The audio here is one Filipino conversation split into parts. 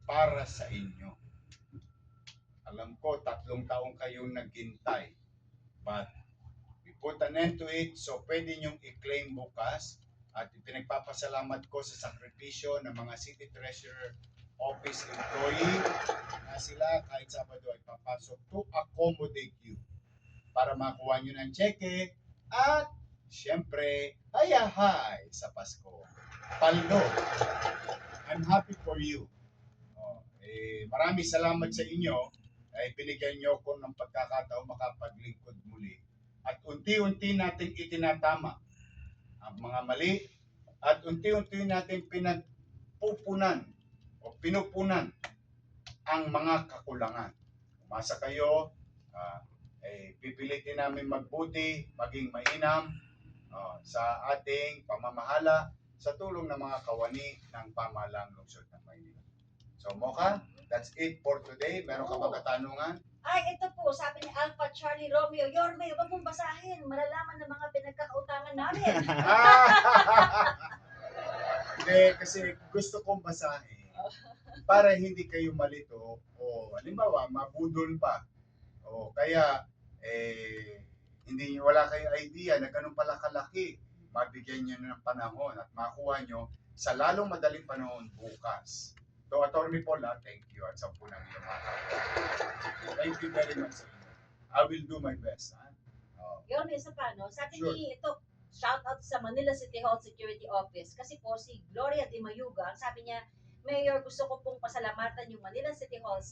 para sa inyo. Alam ko, 3 taong kayong naghintay. But we put an end to it, so pwede nyong i-claim bukas. At pinagpapasalamat ko sa sakripisyo ng mga City Treasurer Office employee na sila kahit Sabado ay papasok to accommodate you para makuha nyo ng cheque at syempre, hayahay sa Pasko. Paldo, I'm happy for you. Maraming salamat sa inyo ay binigyan nyo ko ng pagkakataon makapaglingkod muli. At unti-unti natin itinatama ang mga mali at unti-unti natin pinagpupunan o pinupunan ang mga kakulangan. Umasa kayo, pipilitin namin magbuti, maging mainam sa ating pamamahala sa tulong ng mga kawani ng pamahalang lungsod ng Maynila. So Mocha, that's it for today. Meron ka ba katanungan? Ay, ito po, sabi ni Alpha Charlie Romeo, Yorme, wag mong basahin, malalaman ng mga pinagkakautangan namin. Hindi, kasi gusto kong basahin para hindi kayo malito o halimbawa, mabudol pa. O kaya, hindi wala kayong idea na ganun pala kalaki. Mabigyan nyo ng panahon at makuha nyo sa lalong madaling panahon bukas. So, Atty. Paula, thank you at sa punang iyong mga kapwa. Thank you very much sa inyo. I will do my best. Ha? Yorme, isa pa, no? Sabi Sure. ni, ito, shout out sa Manila City Hall Security Office. Kasi po si Gloria Di Mayuga, ang sabi niya, Mayor, gusto ko pong pasalamatan yung Manila City Hall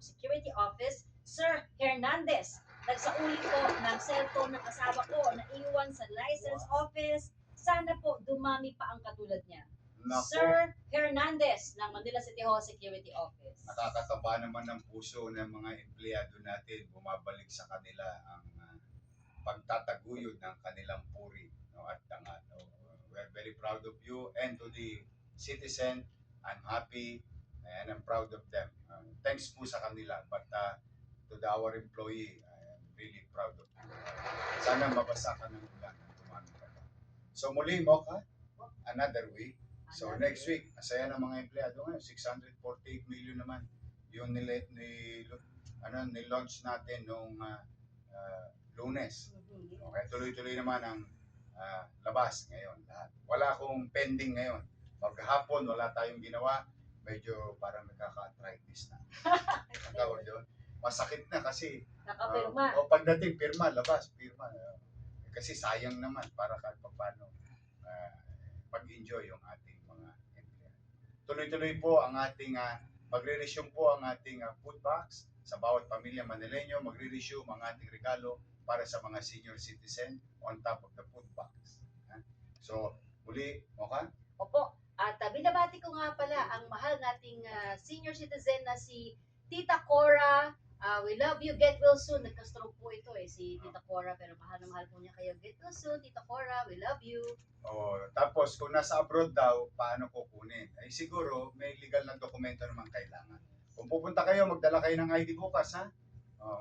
Security Office, Sir Hernandez. Nagsauli po ng cellphone ng asawa ko na iwan sa license office. Sana po dumami pa ang katulad niya. Nako, Sir Hernandez ng Manila City Hall Security Office. nakakataba naman ng puso ng mga empleyado natin. Bumabalik sa kanila ang pagtataguyod ng kanilang puri, no, at dangal. No? We're very proud of you, and to the citizen, I'm happy and I'm proud of them. Thanks po sa kanila, but to our employee, I'm really proud of you. Sana mabasa ka ng ulan at tumami ka pa. So muli, Mocha, another week. So next week, asaya ng mga empleyado ngayon, 648 million naman yung nilaunch natin noong Lunes. Okay, tuloy-tuloy naman ang labas ngayon lahat. Wala akong pending ngayon. Maghapon, wala tayong ginawa. Medyo parang nagkaka-arthritis na. Ang tawag doon. Masakit na kasi Nakapirma. pagdating, pirma, labas, pirma. Kasi sayang naman para kahit paano mag-enjoy yung ating mga empleyado. Tuloy-tuloy po ang ating, magre-resume po ang ating food box sa bawat pamilya Manileño. Magre-resume ang ating regalo para sa mga senior citizen on top of the food box. So, muli, Mocha? Opo. At binabati ko nga pala ang mahal nating senior citizen na si Tita Cora. We love you, get well soon. Nagka-stroke po ito si Tita Cora, pero mahal na mahal po niya kayo. Get well soon, Tita Cora. We love you. Tapos, kung nasa abroad daw, paano kukunin? Ay siguro, may legal na dokumento naman kailangan. Kung pupunta kayo, magdala kayo ng ID bukas, ha?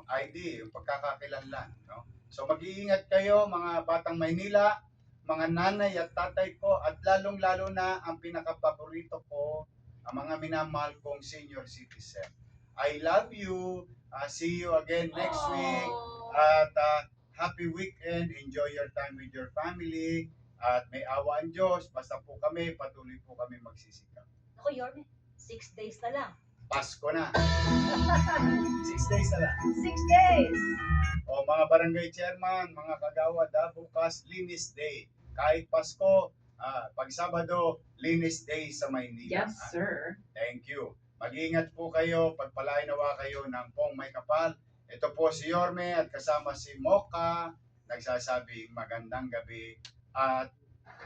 ID, yung pagkakakilanlan. No? So, mag-iingat kayo, mga batang Maynila, mga nanay at tatay ko, at lalong-lalo na ang pinaka-paborito ko, ang mga minamahal kong senior citizen. I love you. See you again next week. At happy weekend. Enjoy your time with your family. At may awa ang Diyos. Basta po kami, patuloy po kami magsisikap. Ako, Yorme, 6 days na lang. Pasko na. 6 days na lang. 6 days! O mga barangay chairman, mga kagawad, bukas, Linis Day. Kahit Pasko, pag Sabado, Linis Day sa Maynila. Yes, sir. Thank you. Mag-iingat po kayo, pagpalain nawa kayo ng pong may kapal. Ito po si Yorme at kasama si Mocha, nagsasabing magandang gabi at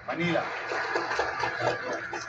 Manila. God bless.